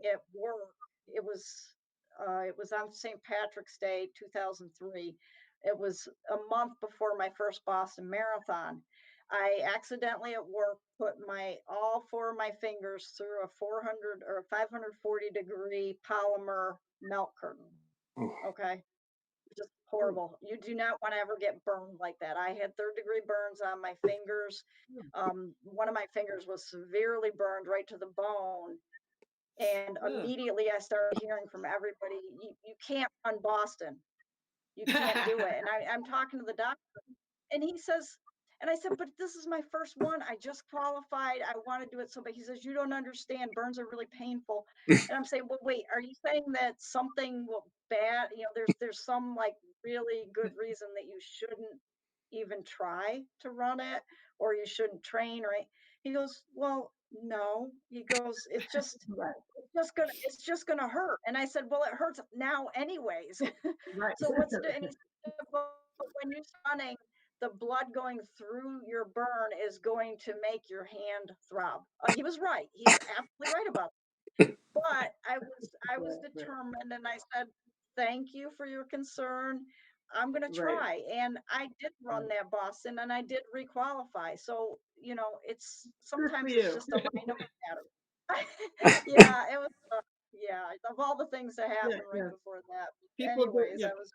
at work. It was it was on St. Patrick's Day, 2003. It was a month before my first Boston Marathon. I accidentally at work put my all four of my fingers through a 400 or a 540-degree polymer melt curtain. Okay, just Oh, horrible. You do not want to ever get burned like that. I had third-degree burns on my fingers. One of my fingers was severely burned right to the bone. And ugh. immediately I started hearing from everybody, you can't run Boston. You can't do it. And I'm talking to the doctor, and he says, and I said, but this is my first one. I just qualified. I want to do it so bad. He says, you don't understand. Burns are really painful. And I'm saying, well, wait, are you saying that something bad, there's some like really good reason that you shouldn't even try to run it, or you shouldn't train, right? He goes, well, no. He goes, Right, it's just gonna hurt. And I said, well, it hurts now anyways. right, So and he said, but when you're running, the blood going through your burn is going to make your hand throb. He was right. He's absolutely right about it. But I was right, determined, and I said, thank you for your concern. I'm going to right, try. And I did run right. that Boston, and I did requalify. So, it's Good for sometimes it's you. just a minor matter. Yeah, it was, yeah, of all the things that Yeah, happened right yeah. before that. People do. Anyways, Yeah, I was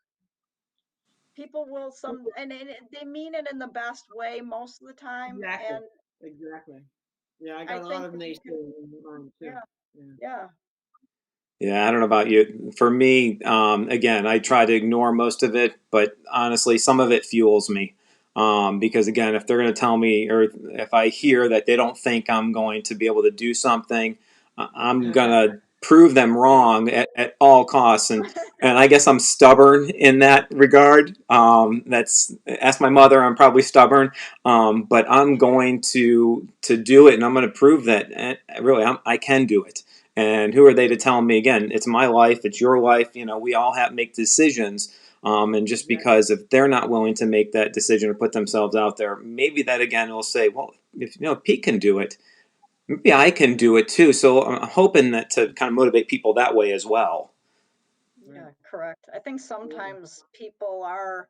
people will people, they mean it in the best way most of the time, exactly, and exactly. Yeah, I I got a lot think of if you can, naysayers in mine too. yeah, Yeah, yeah, Yeah, I don't know about you. For me, again, I try to ignore most of it, but honestly, some of it fuels me. Because again, if they're going to tell me, or if I hear that they don't think I'm going to be able to do something, I'm going to prove them yeah, wrong at all costs. And I guess I'm stubborn in that regard. That's ask my mother. I'm probably stubborn, but I'm going to do it, and I'm going to prove that really I can do it. And who are they to tell me again? It's my life. It's your life. We all have to make decisions. And just exactly. because if they're not willing to make that decision or put themselves out there, maybe that again will say, well, if Pete can do it, maybe I can do it too. So I'm hoping that to kind of motivate people that way as well. yeah, correct. I think Absolutely. sometimes people are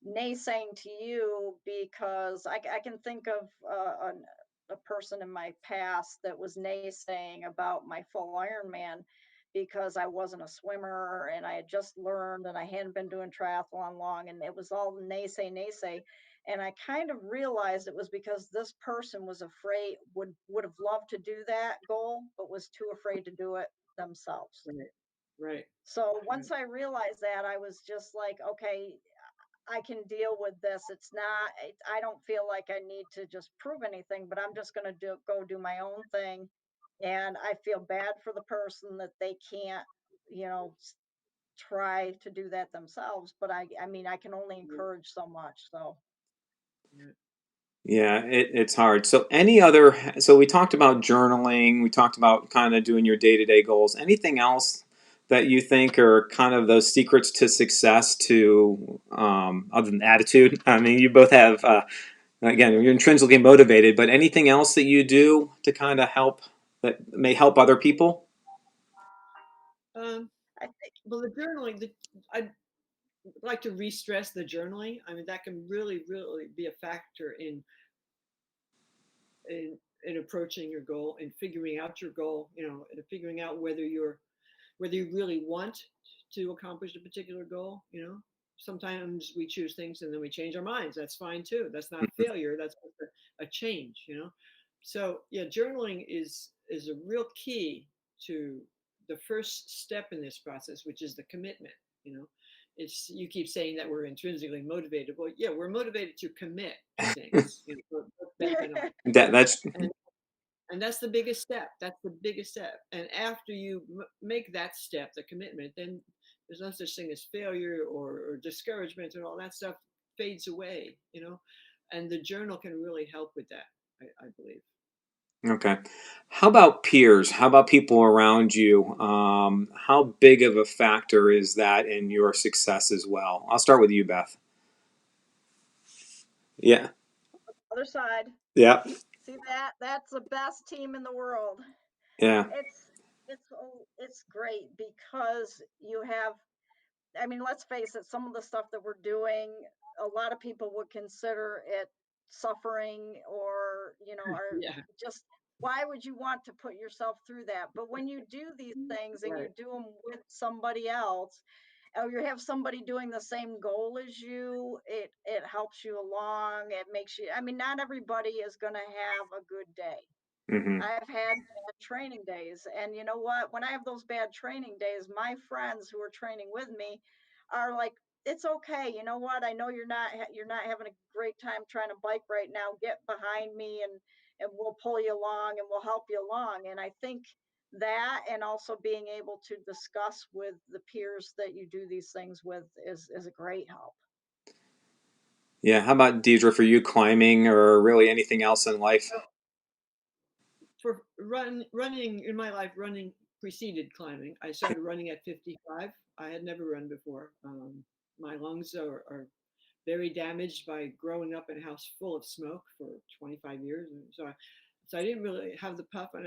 naysaying to you because I can think of a person in my past that was naysaying about my full Ironman because I wasn't a swimmer and I had just learned and I hadn't been doing triathlon long, and it was all naysay. And I kind of realized it was because this person was afraid, would have loved to do that goal, but was too afraid to do it themselves. Right, right, So right. once I realized that, I was just like, okay, I can deal with this. It's not, I don't feel like I need to just prove anything, but I'm just going to go do my own thing. And I feel bad for the person that they can't, you know, try to do that themselves. But I mean, I can only Yeah, encourage so much. So yeah. Yeah, it's hard. So any other? So we talked about journaling. We talked about kind of doing your day-to-day goals. Anything else that you think are kind of those secrets to success to other than attitude? I mean, you both have again, you're intrinsically motivated, but anything else that you do to kind of help that may help other people? Um, I think, well, the journaling, I'd like to re-stress the journaling. I mean, that can really, really be a factor in approaching your goal and figuring out your goal. And figuring out whether you really want to accomplish a particular goal. Sometimes we choose things and then we change our minds. That's fine too. That's not failure. That's just a change. So yeah, journaling is a real key to the first step in this process, which is the commitment. you know it's you keep saying that we're intrinsically motivated. Well, yeah, we're motivated to commit to things, for Beth and I. That's And that's the biggest step. That's the biggest step. And after you make that step, the commitment, then there's no such thing as failure or discouragement, and all that stuff fades away. And the journal can really help with that, I believe. Okay. How about peers? How about people around you? How big of a factor is that in your success as well? I'll start with you, Beth. Yeah. Other side. Yeah. See that? That's the best team in the world. Yeah. It's great because you have, I mean, let's face it, some of the stuff that we're doing, a lot of people would consider it suffering or, are Yeah. just, why would you want to put yourself through that? But when you do these things and you Right. do them with somebody else, or you have somebody doing the same goal as you, it helps you along. It makes you, I mean, not everybody is going to have a good day. Hmm. I've had bad training days. And you know what? When I have those bad training days, my friends who are training with me are like, it's okay. You know what? I know you're not having a great time trying to bike right now. Get behind me and we'll pull you along and we'll help you along. And I think that, and also being able to discuss with the peers that you do these things with, is a great help. Yeah. How about Deidre for you, climbing or really anything else in life? For running in my life, running preceded climbing. I started running at 55. I had never run before. My lungs are very damaged by growing up in a house full of smoke for 25 years. And so I didn't really have the puff, and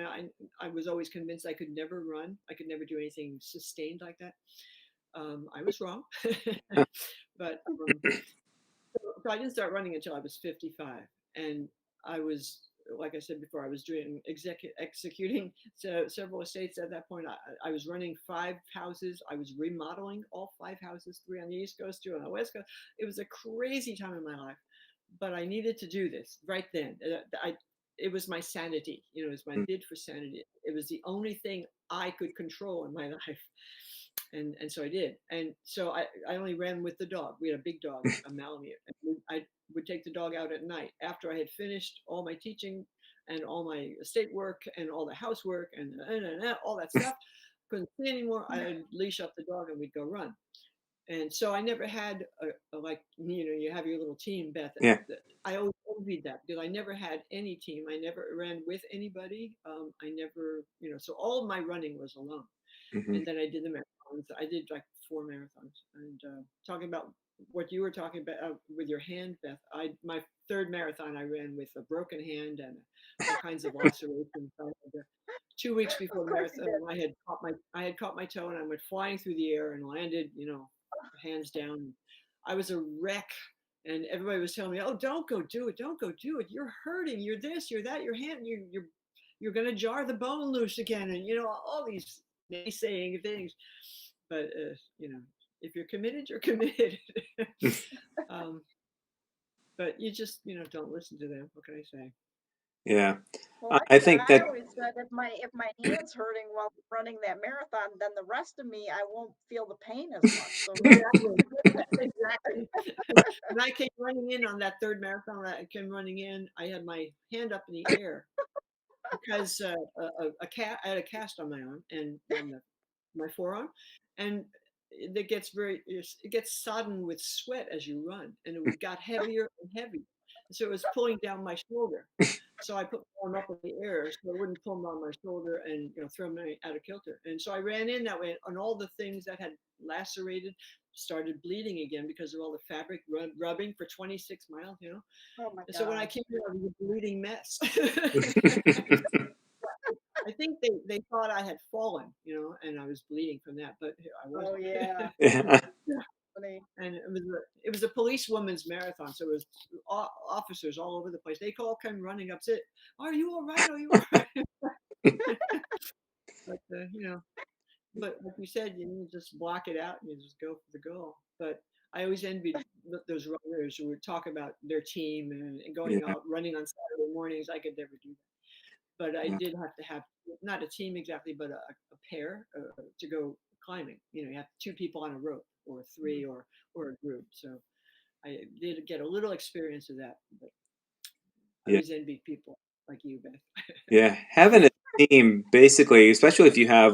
I was always convinced I could never run. I could never do anything sustained like that. I was wrong, but so I didn't start running until I was 55, and I was, like I said before, I was doing executing several estates at that point. I was running 5 houses. I was remodeling all 5 houses, 3 on the East Coast, 2 on the West Coast. It was a crazy time in my life, but I needed to do this right then. It was my sanity, it was my bid for sanity. It was the only thing I could control in my life. And so I did. And so I only ran with the dog. We had a big dog, a Malamute. And I would take the dog out at night after I had finished all my teaching and all my estate work and all the housework and all that stuff. Couldn't see anymore. I'd leash up the dog and we'd go run. And so I never had a like, you have your little team, Beth. Yeah. I always envied that because I never had any team. I never ran with anybody. I never, so all of my running was alone. Hmm. And then I did the marathons. I did like 4 marathons. And talking about what you were talking about with your hand, Beth, my third marathon I ran with a broken hand and all kinds of lacerations. 2 weeks Of before the course you marathon, did. I had caught my toe and I went flying through the air and landed, hands down. I was a wreck. And everybody was telling me, "Oh, don't go do it! Don't go do it! You're hurting! You're this! You're that! Your hand! You're going to jar the bone loose again!" And all these naysaying things. But if you're committed, you're committed. um, but you just don't listen to them. What can I say? Yeah. Well, I think I that. always said, if my hand's hurting while running that marathon, then the rest of me, I won't feel the pain as much. So maybe Exactly. Exactly. When I came running in on that third marathon, I came running in. I had my hand up in the air because I had a cast on my arm and on my forearm, and it gets sodden with sweat as you run, and it got heavier and heavier, so it was pulling down my shoulder. So I put my arm up in the air so it wouldn't pull me on my shoulder and throw me out of kilter. And so I ran in that way, and all the things that had lacerated started bleeding again because of all the fabric rubbing for 26 miles. oh my And so when I gosh. came here, I was a bleeding mess. I think they thought I had fallen, and I was bleeding from that, but I Oh wasn't. yeah. Yeah. Funny. And it was a policewoman's marathon, so it was officers all over the place. They all came running up, said, "Are you all right? Are you all right?" But but like you said, you just block it out and you just go for the goal. But I always envied those runners who would talk about their team and going Yeah. out running on Saturday mornings. I could never do that. But I did have to have not a team exactly, but a pair to go climbing. You have 2 people on a rope, or 3, or a group. So I did get a little experience of that. But I Yeah. always envy people like you, Beth. Yeah, having a team basically, especially if you have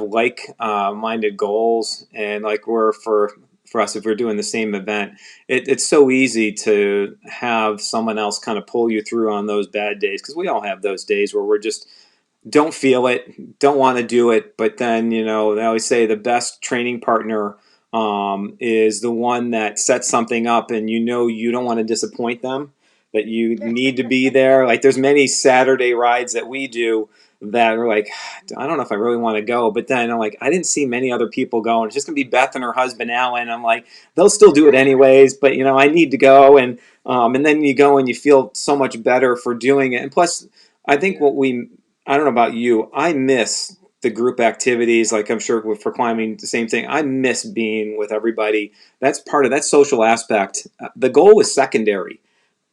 minded goals, and like we're for us, if we're doing the same event, it's so easy to have someone else kind of pull you through on those bad days because we all have those days where we're just don't feel it, don't want to do it. But then, they always say the best training partner is the one that sets something up and you don't want to disappoint them, that you need to be there. Like there's many Saturday rides that we do that are like, I don't know if I really want to go. But then I'm like, I didn't see many other people go. And it's just going to be Beth and her husband, Alan. I'm like, they'll still do it anyways, but I need to go. And then you go and you feel so much better for doing it. And plus, I think I don't know about you, I miss the group activities. Like I'm sure for climbing, the same thing. I miss being with everybody. That's part of that social aspect. The goal is secondary.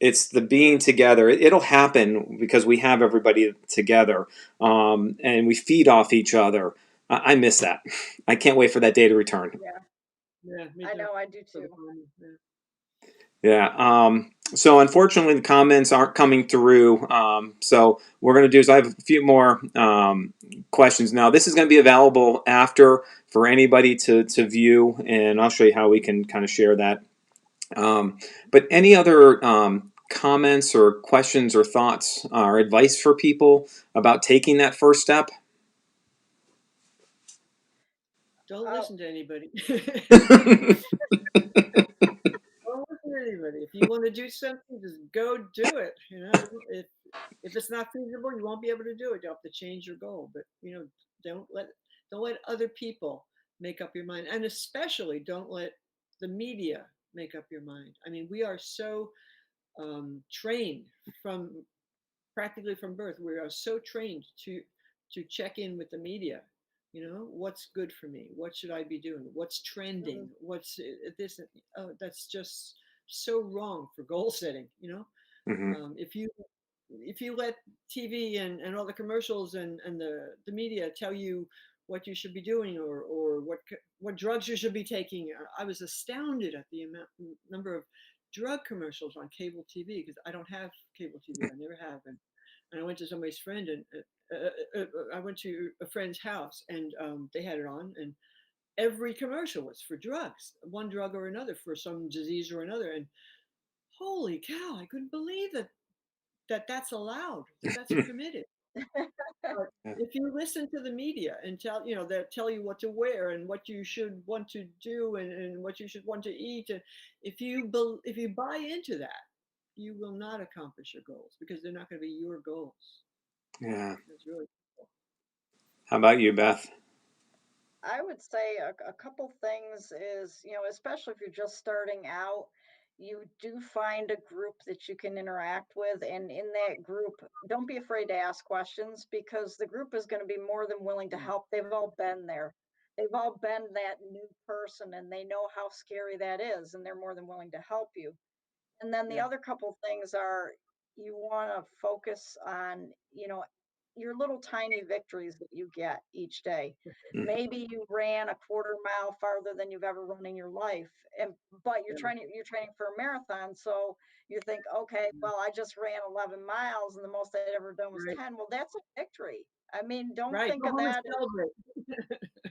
It's the being together. It'll happen because we have everybody together, and we feed off each other. I miss that. I can't wait for that day to return. Yeah, Yeah, me I too. know, I do For the too. fun, yeah. Yeah. So unfortunately, the comments aren't coming through. So we're going to do is I have a few more questions now. This is going to be available after for anybody to view, and I'll show you how we can kind of share that. But any other comments or questions or thoughts or advice for people about taking that first step? Don't Oh, listen to anybody. Yeah. Don't listen to anybody. If you want to do something, just go do it. If it's not feasible, you won't be able to do it. You'll have to change your goal. But don't let don't let other people make up your mind, and especially don't let the media make up your mind. I mean, we are so trained from practically from birth. We are so trained to check in with the media. What's good for me? What should I be doing? What's trending? mhm, What's this? Oh, that's just so wrong for goal setting. Hmm. If you let TV and all the commercials and the media tell you what you should be doing or what drugs you should be taking, I was astounded at the number of drug commercials on cable TV because I don't have cable TV. I never have, and I went to somebody's friend and I went to a friend's house and they had it on and every commercial was for drugs, one drug or another for some disease or another, and holy cow, I couldn't believe that's allowed, that's permitted. But if you listen to the media and they'll tell you what to wear and what you should want to do and what you should want to eat, and if you buy into that, you will not accomplish your goals because they're not going to be your goals. Yeah. That's really cool. How about you, Beth? I would say a couple things is, especially if you're just starting out, you do find a group that you can interact with. And in that group, don't be afraid to ask questions because the group is going to be more than willing to help. They've all been there. They've all been that new person and they know how scary that is, and they're more than willing to help you. And then the Yeah. other couple things are you want to focus on, your little tiny victories that you get each day. Mm. Maybe you ran a quarter mile farther than you've ever run in your life. And but you're Yeah. training for a marathon, so you think, okay, well, I just ran 11 miles and the most I'd ever done was Right. 10. Well, that's a victory. I mean, don't Right. think Go of home and that. celebrate.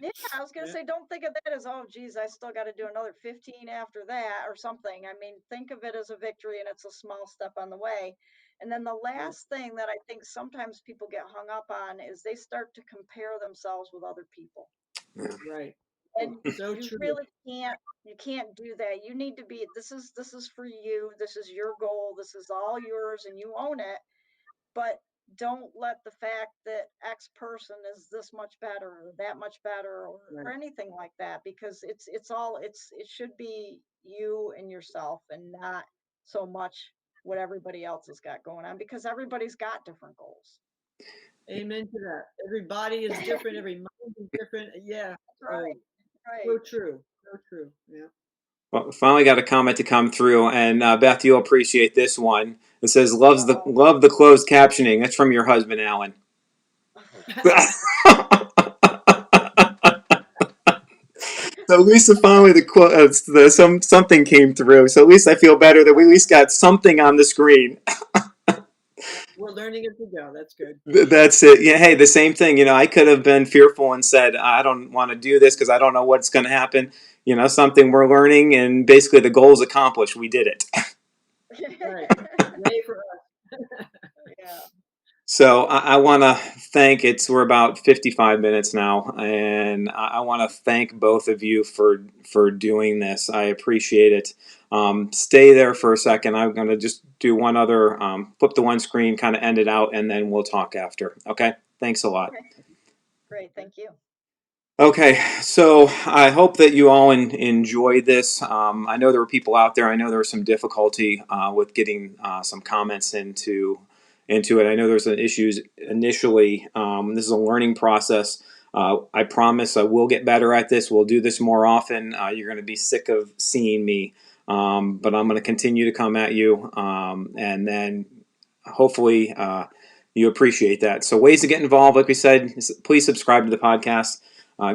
Yeah, I was gonna Yeah. say, don't think of that as, oh, geez, I still got to do another 15 after that or something. I mean, think of it as a victory and it's a small step on the way. And then the Right. last thing that I think sometimes people get hung up on is they start to compare themselves with other people. Right. And So you true. really can't do that. You need to be, this is for you. This is your goal. This is all yours and you own it, but don't let the fact that X person is this much better or that much better or Right. anything like that, because it should be you and yourself and not so much what everybody else has got going on because everybody's got different goals. Amen to that. Every body is different. Every mind is different. Yeah. Oh, Right, so right. true. So true. Yeah. Well, finally got a comment to come through, and Beth, you'll appreciate this one. It says, Uh-oh. love the closed captioning." That's from your husband, Alan. So at least finally something came through. So at least I feel better that we at least got something on the screen. We're learning as we go. That's good. That's it. Yeah. Hey, the same thing. I could have been fearful and said, I don't want to do this because I don't know what's going to happen. Something we're learning, and basically the goal is accomplished. We did it. Right. Yay for us. Yeah. So I want to we're about 55 minutes now, and I want to thank both of you for doing this. I appreciate it. Stay there for a second. I'm going to just do one other, flip the one screen, kind of end it out, and then we'll talk after. Okay? Thanks a lot. Okay. Great, thank you. Okay, so I hope that you all enjoyed this. I know there were people out there. I know there was some difficulty with getting some comments into it. I know there's some issues initially. This is a learning process. I promise I will get better at this. We'll do this more often. You're going to be sick of seeing me, but I'm going to continue to come at you, and then hopefully you appreciate that. So ways to get involved, like we said, please subscribe to the podcast.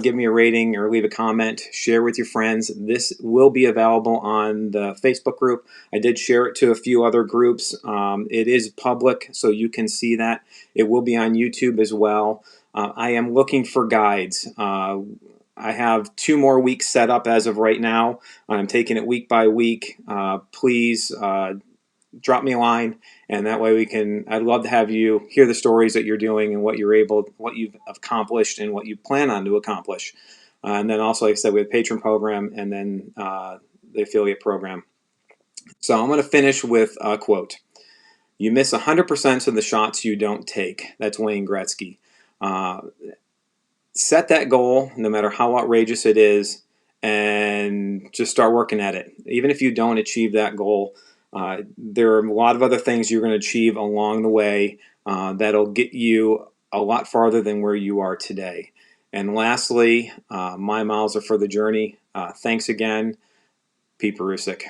Give me a rating or leave a comment. Share with your friends. This will be available on the Facebook group. I did share it to a few other groups. It is public, so you can see that. It will be on YouTube as well. I am looking for guides. I have 2 more weeks set up as of right now. I'm taking it week by week. Please drop me a line, and that way I'd love to have you hear the stories that you're doing and what you've accomplished and what you plan on to accomplish. And then also, like I said, we have the patron program and then the affiliate program. So I'm going to finish with a quote. You miss 100% of the shots you don't take. That's Wayne Gretzky. Set that goal, no matter how outrageous it is, and just start working at it. Even if you don't achieve that goal, there are a lot of other things you're going to achieve along the way that'll get you a lot farther than where you are today. And lastly, my miles are for the journey. Thanks again, Pete Perusic.